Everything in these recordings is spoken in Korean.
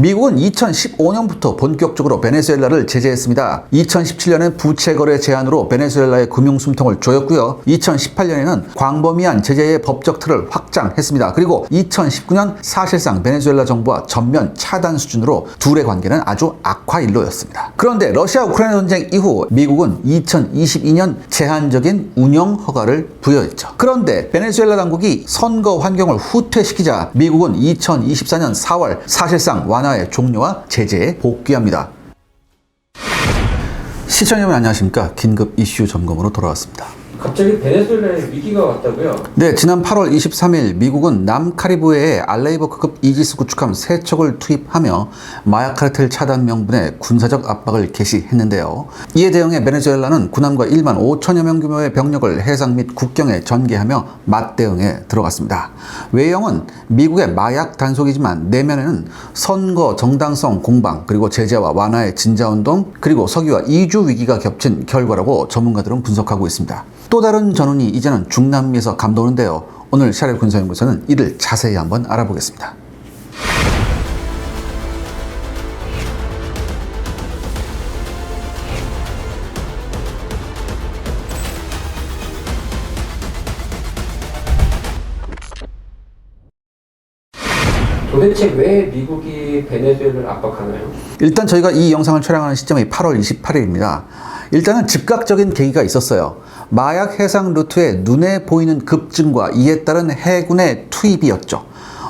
미국은 2015년부터 본격적으로 베네수엘라를 제재했습니다. 2017년엔 부채 거래 제한으로 베네수엘라의 금융 숨통을 조였고요. 2018년에는 광범위한 제재의 법적 틀을 확장했습니다. 그리고 2019년 사실상 베네수엘라 정부와 전면 차단 수준으로 둘의 관계는 아주 악화일로였습니다. 그런데 러시아 우크라이나 전쟁 이후 미국은 2022년 제한적인 운영 허가를 부여했죠. 그런데 베네수엘라 당국이 선거 환경을 후퇴시키자 미국은 2024년 4월 사실상 완화의 종료와 제재에 복귀합니다. 시청자 여러분 안녕하십니까? 긴급 이슈 점검으로 돌아왔습니다. 갑자기 베네수엘라에 위기가 왔다고요? 네, 지난 8월 23일 미국은 남카리브해에 알레이버급 이지스 구축함 3척을 투입하며 마약 카르텔 차단 명분의 군사적 압박을 개시했는데요. 이에 대응해 베네수엘라는 군함과 1만 5천여 명 규모의 병력을 해상 및 국경에 전개하며 맞대응에 들어갔습니다. 외형은 미국의 마약 단속이지만 내면에는 선거 정당성 공방, 그리고 제재와 완화의 진자운동, 그리고 석유와 이주 위기가 겹친 결과라고 전문가들은 분석하고 있습니다. 또 다른 전운이 이제는 중남미에서 감도는데요. 오늘 샤렐 군사연구소는 이를 자세히 한번 알아보겠습니다. 도대체 왜 미국이 베네수엘라를 압박하나요? 일단 저희가 이 영상을 촬영하는 시점이 8월 28일입니다. 일단은 즉각적인 계기가 있었어요. 마약 해상 루트의 눈에 보이는 급증과 이에 따른 해군의 투입이었죠.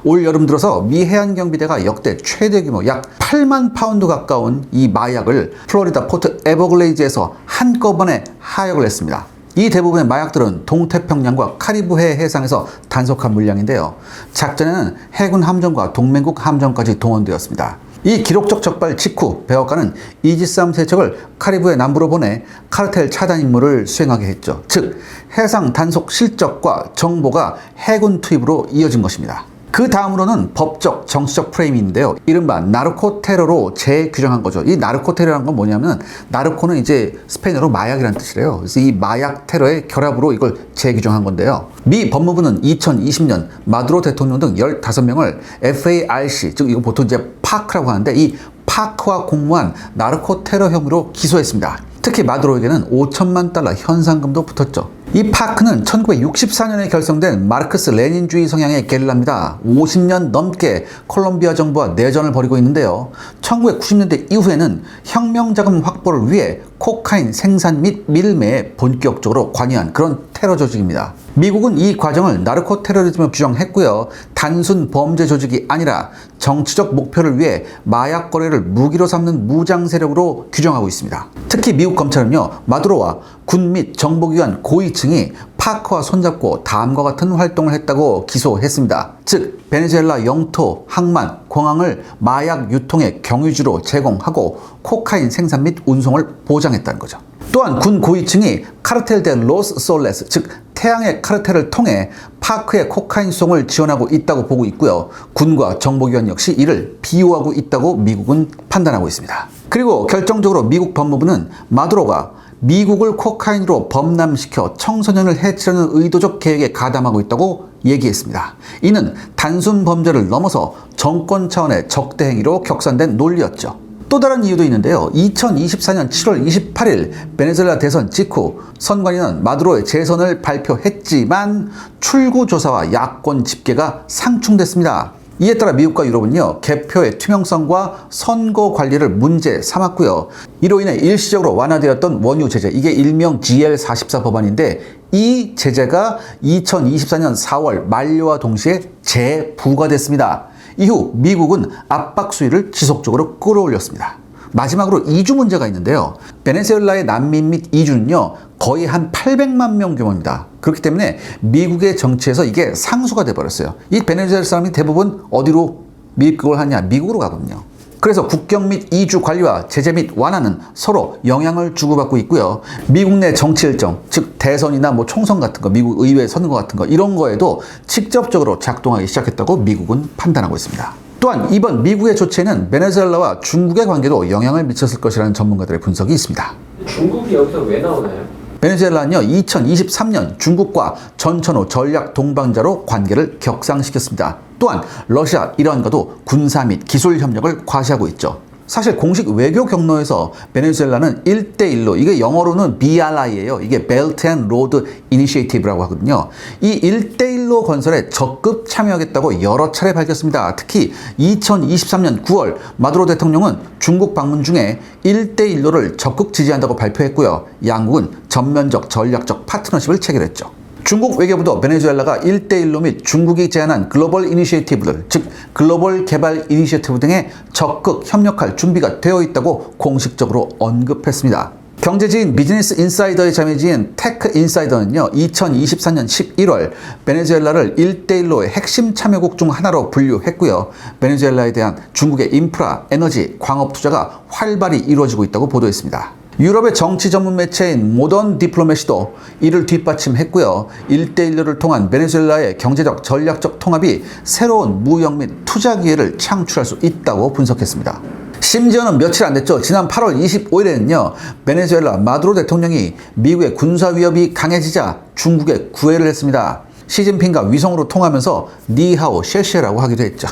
올 여름 들어서 미 해안경비대가 역대 최대 규모 약 8만 파운드 가까운 이 마약을 플로리다 포트 에버글레이즈에서 한꺼번에 하역을 했습니다. 이 대부분의 마약들은 동태평양과 카리브해 해상에서 단속한 물량인데요. 작전에는 해군 함정과 동맹국 함정까지 동원되었습니다. 이 기록적 적발 직후 백악관은 이지스함 3척을 카리브해 남부로 보내 카르텔 차단 임무를 수행하게 했죠. 즉 해상 단속 실적과 정보가 해군 투입으로 이어진 것입니다. 그 다음으로는 법적, 정치적 프레임인데요. 이른바 나르코 테러로 재규정한 거죠. 이 나르코 테러라는 건 뭐냐면, 나르코는 이제 스페인어로 마약이라는 뜻이래요. 그래서 이 마약 테러의 결합으로 이걸 재규정한 건데요. 미 법무부는 2020년 마두로 대통령 등 15명을 FARC, 즉 이거 보통 이제 파크라고 하는데, 이 파크와 공모한 나르코 테러 혐의로 기소했습니다. 특히 마두로에게는 5천만 달러 현상금도 붙었죠. 이 파크는 1964년에 결성된 마르크스 레닌주의 성향의 게릴라입니다. 50년 넘게 콜롬비아 정부와 내전을 벌이고 있는데요. 1990년대 이후에는 혁명자금 확보를 위해 코카인 생산 및 밀매에 본격적으로 관여한 그런 테러 조직입니다. 미국은 이 과정을 나르코 테러리즘으로 규정했고요. 단순 범죄 조직이 아니라 정치적 목표를 위해 마약 거래를 무기로 삼는 무장 세력으로 규정하고 있습니다. 특히 미국 검찰은요, 마두로와 군 및 정보기관 고위층이 파크와 손잡고 다음과 같은 활동을 했다고 기소했습니다. 즉 베네수엘라 영토, 항만, 공항을 마약 유통의 경유지로 제공하고 코카인 생산 및 운송을 보장했다는 거죠. 또한 군 고위층이 카르텔 데 로스 솔레스, 즉 태양의 카르텔을 통해 파크의 코카인 수송을 지원하고 있다고 보고 있고요. 군과 정보기관 역시 이를 비호하고 있다고 미국은 판단하고 있습니다. 그리고 결정적으로 미국 법무부는 마두로가 미국을 코카인으로 범람시켜 청소년을 해치려는 의도적 계획에 가담하고 있다고 얘기했습니다. 이는 단순 범죄를 넘어서 정권 차원의 적대 행위로 격산된 논리였죠. 또 다른 이유도 있는데요. 2024년 7월 28일 베네수엘라 대선 직후 선관위는 마두로의 재선을 발표했지만 출구 조사와 야권 집계가 상충됐습니다. 이에 따라 미국과 유럽은요, 개표의 투명성과 선거 관리를 문제 삼았고요. 이로 인해 일시적으로 완화되었던 원유 제재, 이게 일명 GL44 법안인데 이 제재가 2024년 4월 만료와 동시에 재부과됐습니다. 이후 미국은 압박 수위를 지속적으로 끌어올렸습니다. 마지막으로 이주 문제가 있는데요. 베네수엘라의 난민 및 이주는요, 거의 한 800만 명 규모입니다. 그렇기 때문에 미국의 정치에서 이게 상수가 돼버렸어요. 이 베네수엘라 사람이 대부분 어디로 미국을 하냐? 미국으로 가거든요. 그래서 국경 및 이주 관리와 제재 및 완화는 서로 영향을 주고받고 있고요. 미국 내 정치 일정, 즉 대선이나 뭐 총선 같은 거, 미국 의회 선거 같은 거, 이런 거에도 직접적으로 작동하기 시작했다고 미국은 판단하고 있습니다. 또한 이번 미국의 조치에는 베네수엘라와 중국의 관계도 영향을 미쳤을 것이라는 전문가들의 분석이 있습니다. 중국이 여기서 왜 나오나요? 베네수엘라는요 2023년 중국과 전천후 전략 동반자로 관계를 격상시켰습니다. 또한 러시아, 이란과도 군사 및 기술 협력을 과시하고 있죠. 사실 공식 외교 경로에서 베네수엘라는 1대1로, 이게 영어로는 BRI예요. 이게 Belt and Road Initiative라고 하거든요. 이 1대1로 건설에 적극 참여하겠다고 여러 차례 밝혔습니다. 특히 2023년 9월 마두로 대통령은 중국 방문 중에 1대1로를 적극 지지한다고 발표했고요. 양국은 전면적 전략적 파트너십을 체결했죠. 중국 외교부도 베네수엘라가 1대1로 및 중국이 제안한 글로벌 이니시에이티브들, 즉 글로벌 개발 이니시에이티브 등에 적극 협력할 준비가 되어 있다고 공식적으로 언급했습니다. 경제지인 비즈니스 인사이더의 자매지인 테크 인사이더는요 2024년 11월 베네수엘라를 1대1로의 핵심 참여국 중 하나로 분류했고요. 베네수엘라에 대한 중국의 인프라, 에너지, 광업 투자가 활발히 이루어지고 있다고 보도했습니다. 유럽의 정치 전문 매체인 모던 디플로매시도 이를 뒷받침했고요. 1대1을 통한 베네수엘라의 경제적, 전략적 통합이 새로운 무역 및 투자 기회를 창출할 수 있다고 분석했습니다. 심지어는 며칠 안 됐죠. 지난 8월 25일에는요. 베네수엘라 마두로 대통령이 미국의 군사 위협이 강해지자 중국에 구애를 했습니다. 시진핑과 위성으로 통하면서 니하오 셰셰라고 하기도 했죠.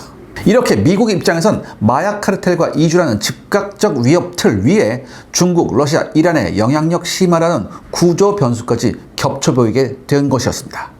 이렇게 미국 입장에선 마약 카르텔과 이주라는 즉각적 위협 틀 위에 중국, 러시아, 이란의 영향력 심화라는 구조 변수까지 겹쳐 보이게 된 것이었습니다.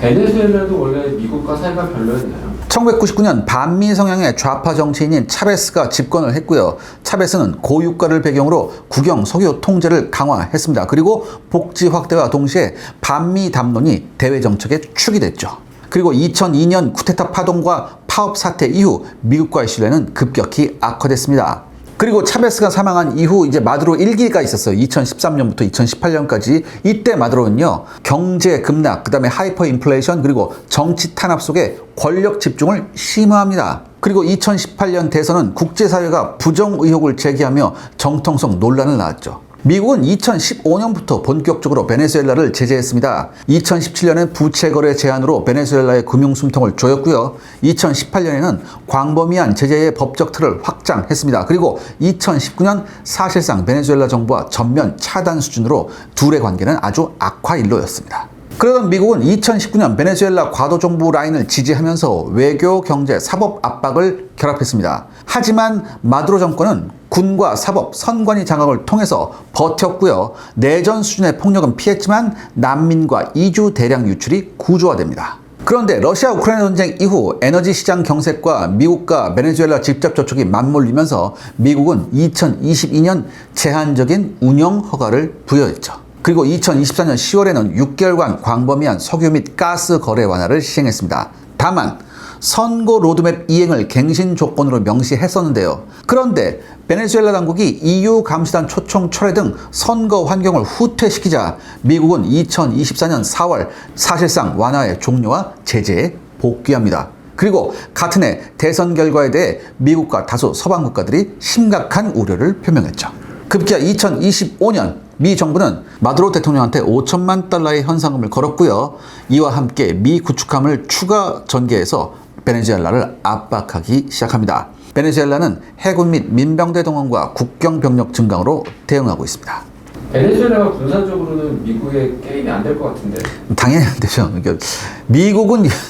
베네수엘라도 원래 미국과 사이가 별로였나요? 1999년 반미 성향의 좌파 정치인인 차베스가 집권을 했고요. 차베스는 고유가를 배경으로 국영 석유 통제를 강화했습니다. 그리고 복지 확대와 동시에 반미 담론이 대외 정책의 축이 됐죠. 그리고 2002년 쿠데타 파동과 파업 사태 이후 미국과의 신뢰는 급격히 악화됐습니다. 그리고 차베스가 사망한 이후 이제 마두로 1기가 있었어요. 2013년부터 2018년까지. 이때 마두로는요, 경제 급락, 그 다음에 하이퍼 인플레이션, 그리고 정치 탄압 속에 권력 집중을 심화합니다. 그리고 2018년 대선은 국제사회가 부정 의혹을 제기하며 정통성 논란을 낳았죠. 미국은 2015년부터 본격적으로 베네수엘라를 제재했습니다. 2017년엔 부채 거래 제한으로 베네수엘라의 금융 숨통을 조였고요. 2018년에는 광범위한 제재의 법적 틀을 확장했습니다. 그리고 2019년 사실상 베네수엘라 정부와 전면 차단 수준으로 둘의 관계는 아주 악화 일로였습니다. 그러던 미국은 2019년 베네수엘라 과도정부 라인을 지지하면서 외교, 경제, 사법 압박을 결합했습니다. 하지만 마두로 정권은 군과 사법, 선관위 장악을 통해서 버텼고요. 내전 수준의 폭력은 피했지만 난민과 이주 대량 유출이 구조화됩니다. 그런데 러시아 우크라이나 전쟁 이후 에너지 시장 경색과 미국과 베네수엘라 직접 접촉이 맞물리면서 미국은 2022년 제한적인 운영 허가를 부여했죠. 그리고 2024년 10월에는 6개월간 광범위한 석유 및 가스 거래 완화를 시행했습니다. 다만 선거 로드맵 이행을 갱신 조건으로 명시했었는데요. 그런데 베네수엘라 당국이 EU 감시단 초청 철회 등 선거 환경을 후퇴시키자 미국은 2024년 4월 사실상 완화의 종료와 제재에 복귀합니다. 그리고 같은 해 대선 결과에 대해 미국과 다수 서방 국가들이 심각한 우려를 표명했죠. 급기야 2025년 미 정부는 마두로 대통령한테 5천만 달러의 현상금을 걸었고요. 이와 함께 미 구축함을 추가 전개해서 베네수엘라를 압박하기 시작합니다. 베네수엘라는 해군 및 민병대 동원과 국경 병력 증강으로 대응하고 있습니다. 베네수엘라가 군사적으로는 미국의 게임이 안 될 것 같은데. 당연히 안 되죠. 그러니까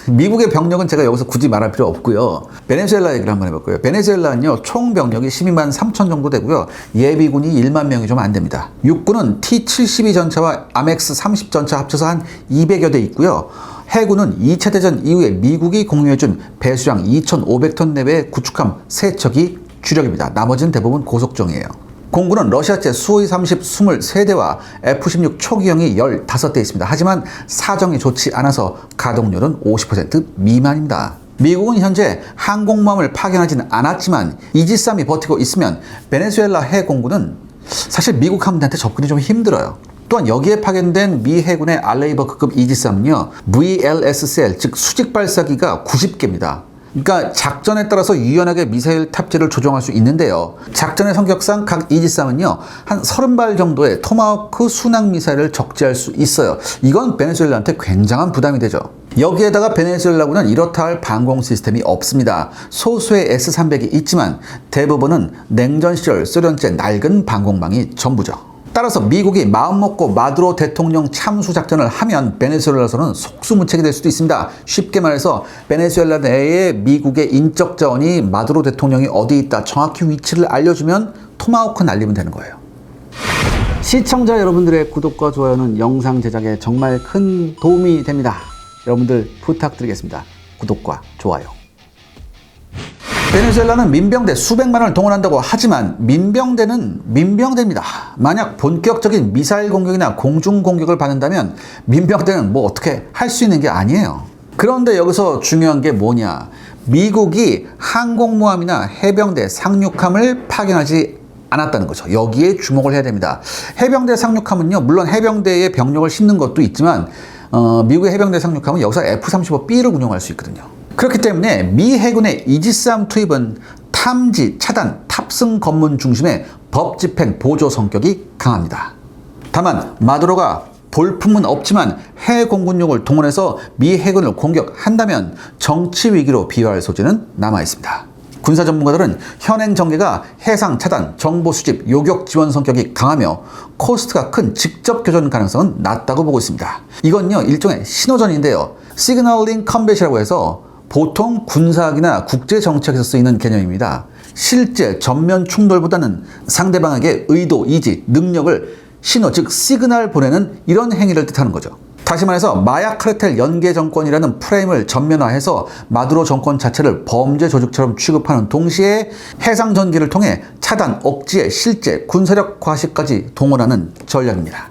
미국의 병력은 제가 여기서 굳이 말할 필요 없고요. 베네수엘라 얘기를 한번 해볼 거예요. 베네수엘라는요, 총 병력이 12만 3천 정도 되고요. 예비군이 1만 명이 좀 안 됩니다. 육군은 T-72 전차와 아멕스 30 전차 합쳐서 한 200여 대 있고요. 해군은 2차 대전 이후에 미국이 공유해준 배수량 2,500톤 내외의 구축함 3척이 주력입니다. 나머지는 대부분 고속정이에요. 공군은 러시아제 수호이 30 23대와 F-16 초기형이 15대 있습니다. 하지만 사정이 좋지 않아서 가동률은 50% 미만입니다. 미국은 현재 항공모함을 파견하지는 않았지만 이지스함이 버티고 있으면 베네수엘라 해공군은 사실 미국 함대한테 접근이 좀 힘들어요. 또한 여기에 파견된 미 해군의 알레이버크급 이지스함은요, VLSCL, 즉 수직 발사기가 90개입니다. 그러니까 작전에 따라서 유연하게 미사일 탑재를 조정할 수 있는데요. 작전의 성격상 각 이지스함은요, 한 30발 정도의 토마호크 순항 미사일을 적재할 수 있어요. 이건 베네수엘라한테 굉장한 부담이 되죠. 여기에다가 베네수엘라군은 이렇다 할 방공 시스템이 없습니다. 소수의 S-300이 있지만 대부분은 냉전 시절 소련제 낡은 방공망이 전부죠. 따라서 미국이 마음먹고 마두로 대통령 참수 작전을 하면 베네수엘라에서는 속수무책이 될 수도 있습니다. 쉽게 말해서 베네수엘라 내에 미국의 인적 자원이 마두로 대통령이 어디 있다 정확히 위치를 알려주면 토마호크 날리면 되는 거예요. 시청자 여러분들의 구독과 좋아요는 영상 제작에 정말 큰 도움이 됩니다. 여러분들 부탁드리겠습니다. 구독과 좋아요. 베네수엘라는 민병대 수백만 원을 동원한다고 하지만 민병대는 민병대입니다. 만약 본격적인 미사일 공격이나 공중 공격을 받는다면 민병대는 뭐 어떻게 할 수 있는 게 아니에요. 그런데 여기서 중요한 게 뭐냐? 미국이 항공모함이나 해병대 상륙함을 파견하지 않았다는 거죠. 여기에 주목을 해야 됩니다. 해병대 상륙함은요, 물론 해병대의 병력을 싣는 것도 있지만 미국의 해병대 상륙함은 여기서 F-35B를 운용할 수 있거든요. 그렇기 때문에 미 해군의 이지스함 투입은 탐지, 차단, 탑승 검문 중심의 법 집행 보조 성격이 강합니다. 다만 마두로가 볼품은 없지만 해외 공군력을 동원해서 미 해군을 공격한다면 정치 위기로 비화할 소지는 남아 있습니다. 군사 전문가들은 현행 전개가 해상 차단, 정보 수집, 요격 지원 성격이 강하며 코스트가 큰 직접 교전 가능성은 낮다고 보고 있습니다. 이건요, 일종의 신호전인데요. 시그널링 컴뱃이라고 해서 보통 군사학이나 국제 정책에서 쓰이는 개념입니다. 실제 전면 충돌보다는 상대방에게 의도, 이지, 능력을 신호, 즉 시그널 보내는 이런 행위를 뜻하는 거죠. 다시 말해서 마약 카르텔 연계 정권이라는 프레임을 전면화해서 마두로 정권 자체를 범죄 조직처럼 취급하는 동시에 해상 전기를 통해 차단, 억지에 실제 군사력 과시까지 동원하는 전략입니다.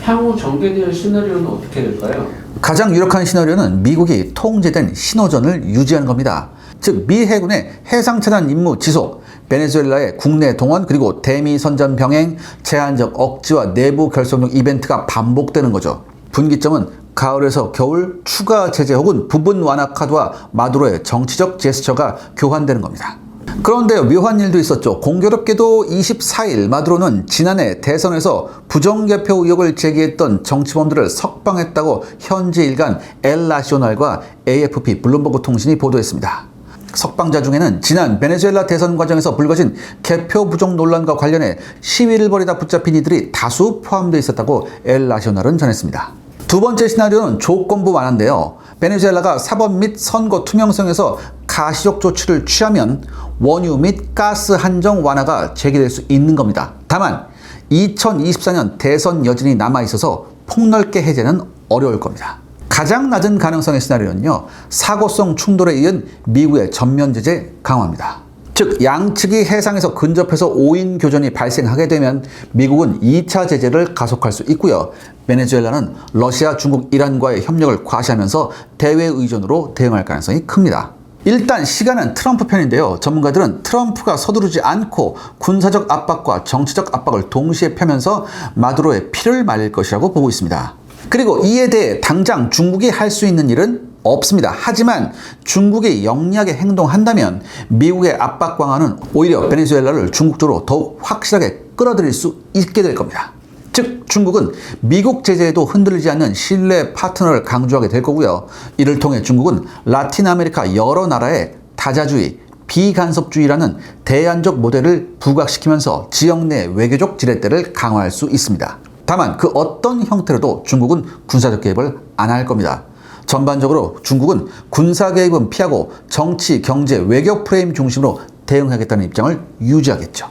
향후 전개될 시나리오는 어떻게 될까요? 가장 유력한 시나리오는 미국이 통제된 신호전을 유지하는 겁니다. 즉, 미 해군의 해상 차단 임무 지속, 베네수엘라의 국내 동원, 그리고 대미 선전 병행, 제한적 억지와 내부 결속력 이벤트가 반복되는 거죠. 분기점은 가을에서 겨울 추가 제재 혹은 부분 완화 카드와 마두로의 정치적 제스처가 교환되는 겁니다. 그런데요, 묘한 일도 있었죠. 공교롭게도 24일 마두로는 지난해 대선에서 부정개표 의혹을 제기했던 정치범들을 석방했다고 현지 일간 엘 나시오날과 AFP 블룸버그 통신이 보도했습니다. 석방자 중에는 지난 베네수엘라 대선 과정에서 불거진 개표 부정 논란과 관련해 시위를 벌이다 붙잡힌 이들이 다수 포함되어 있었다고 엘 나시오날은 전했습니다. 두 번째 시나리오는 조건부 완화인데요. 베네수엘라가 사법 및 선거 투명성에서 가시적 조치를 취하면 원유 및 가스 한정 완화가 제기될 수 있는 겁니다. 다만 2024년 대선 여진이 남아있어서 폭넓게 해제는 어려울 겁니다. 가장 낮은 가능성의 시나리오는요, 사고성 충돌에 이은 미국의 전면 제재 강화입니다. 즉, 양측이 해상에서 근접해서 5인 교전이 발생하게 되면 미국은 2차 제재를 가속할 수 있고요. 베네수엘라는 러시아, 중국, 이란과의 협력을 과시하면서 대외 의존으로 대응할 가능성이 큽니다. 일단 시간은 트럼프 편인데요. 전문가들은 트럼프가 서두르지 않고 군사적 압박과 정치적 압박을 동시에 펴면서 마두로의 피를 말릴 것이라고 보고 있습니다. 그리고 이에 대해 당장 중국이 할 수 있는 일은 없습니다. 하지만 중국이 영리하게 행동한다면 미국의 압박 강화는 오히려 베네수엘라를 중국 쪽으로 더욱 확실하게 끌어들일 수 있게 될 겁니다. 즉, 중국은 미국 제재에도 흔들리지 않는 신뢰 파트너를 강조하게 될 거고요. 이를 통해 중국은 라틴 아메리카 여러 나라에 다자주의, 비간섭주의라는 대안적 모델을 부각시키면서 지역 내 외교적 지렛대를 강화할 수 있습니다. 다만 그 어떤 형태로도 중국은 군사적 개입을 안 할 겁니다. 전반적으로 중국은 군사 개입은 피하고 정치, 경제, 외교 프레임 중심으로 대응하겠다는 입장을 유지하겠죠.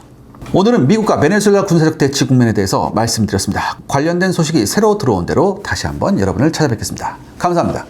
오늘은 미국과 베네수엘라 군사적 대치 국면에 대해서 말씀드렸습니다. 관련된 소식이 새로 들어온 대로 다시 한번 여러분을 찾아뵙겠습니다. 감사합니다.